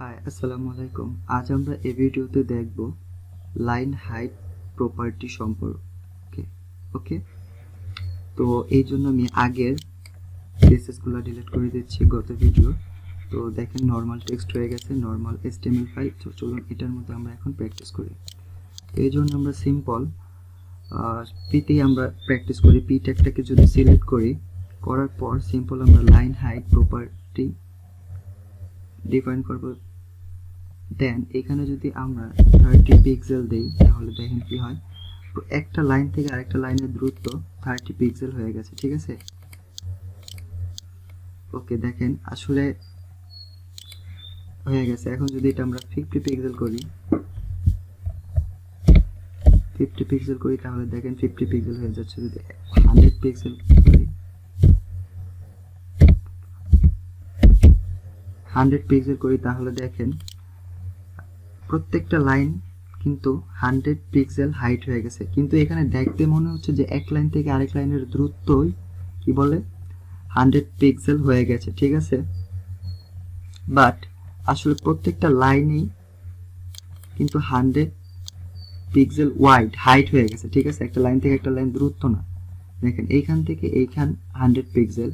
High, আসসালামু আলাইকুম। আজ আমরা এই ভিডিওতে দেখব লাইন হাইট প্রপার্টি সম্পর্কে। ওকে, তো এই জন্য আমি আগের কেসেসগুলো ডিলিট করে দিচ্ছি গত ভিডিও। তো দেখেন নর্মাল টেক্সট হয়ে গেছে, নর্মাল HTML ফাইল। তো চলুন এটার মধ্যে আমরা এখন প্র্যাকটিস করি। তো এই জন্য আমরা সিম্পল পিতেই আমরা প্র্যাকটিস করি। পি ট্যাগটাকে যদি সিলেক্ট করি, করার পর সিম্পল আমরা লাইন হাইট প্রপার্টি ডিফাইন করব। দেন এখানে যদি আমরা 30 পিক্সেল দেই তাহলে দেখেন কি হয়, একটা লাইন থেকে আরেকটা লাইনের দূরত্ব 30 পিক্সেল হয়ে গেছে। ঠিক আছে, ওকে, দেখেন আসলে হয়ে গেছে। এখন যদি এটা আমরা 50 পিক্সেল করি, 50 পিক্সেল করি তাহলে দেখেন 50 পিক্সেল হয়ে যাচ্ছে। যদি 100 পিক্সেল করি, 100 পিক্সেল করি তাহলে দেখেন প্রত্যেকটা লাইন কিন্তু 100 পিক্সেল হাইট হয়ে গেছে। কিন্তু এখানে দেখতে মনে হচ্ছে যে এক লাইন থেকে আরেক লাইনের দূরত্বই কি বলে 100 পিক্সেল হয়ে গেছে। ঠিক আছে, বাট আসলে প্রত্যেকটা লাইনই কিন্তু 100 পিক্সেল ওয়াইড হাইট হয়ে গেছে। ঠিক আছে, একটা লাইন থেকে একটা লাইন দূরত্ব না। দেখেন এইখান থেকে এইখান 100 পিক্সেল,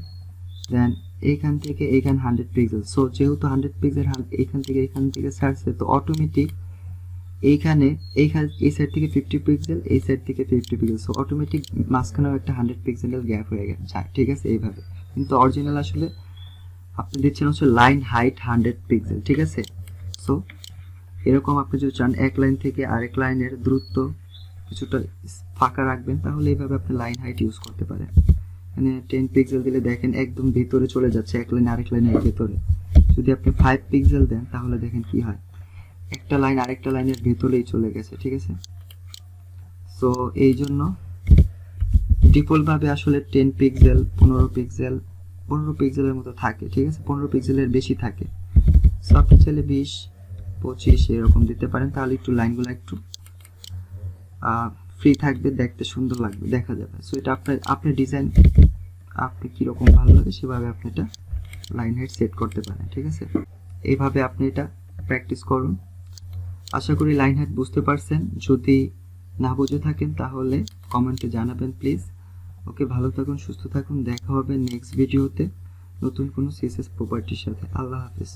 দেন এইখান থেকে এইখান 100 পিক্সেল। সো যেহেতু 100 পিক্সেল এইখান থেকে ছাড়ছে, তো অটোমেটিক এইখানে এই সাইড থেকে 50 পিক্সেল, এই সাইড থেকে 50 পিক্সেল। সো অটোমেটিক মাঝখানেও একটা 100 পিক্সেলের গ্যাপ হয়ে যায়। ঠিক আছে, এইভাবে। কিন্তু অরিজিনাল আসলে আপনি দিচ্ছেন হচ্ছে লাইন হাইট 100 পিক্সেল। ঠিক আছে, সো এরকম আপনি যদি চান এক লাইন থেকে আরেক লাইনের দূরত্ব কিছুটা ফাঁকা রাখবেন, তাহলে এইভাবে আপনি লাইন হাইট ইউজ করতে পারেন। মানে 10 পিক্সেল দিলে দেখেন একদম ভিতরে চলে যাচ্ছে, এক লাইন আরেক লাইনের ভেতরে। যদি আপনি 5 পিক্সেল দেন তাহলে দেখেন কি হয়, একটা লাইন আরেকটা লাইনের ভেতরেই চলে গেছে। ঠিক আছে, সো এই জন্য ডিফল্ট ভাবে আসলে 10 পিক্সেল 15 পিক্সেলের মতো থাকে। ঠিক আছে, 15 পিক্সেলের বেশি থাকে। সো আপনি চাইলে 20, 25 এরকম দিতে পারেন, তাহলে একটু লাইনগুলো একটু ফ্রি থাকবে, দেখতে সুন্দর লাগবে, দেখা যাবে। সো এটা আপনার ডিজাইন আপনি কীরকম ভালো লাগে সেভাবে আপনি এটা লাইন হাইট সেট করতে পারেন। ঠিক আছে, এইভাবে আপনি এটা প্র্যাকটিস করুন। আশা করি লাইন হাইট বুঝতে পারছেন। যদি না বুঝে থাকেন তাহলে কমেন্টে জানাবেন প্লিজ। ওকে, ভালো থাকুন, সুস্থ থাকুন। দেখা হবে নেক্সট ভিডিওতে নতুন কোনো CSS প্রপার্টির সাথে। আল্লাহ হাফেজ।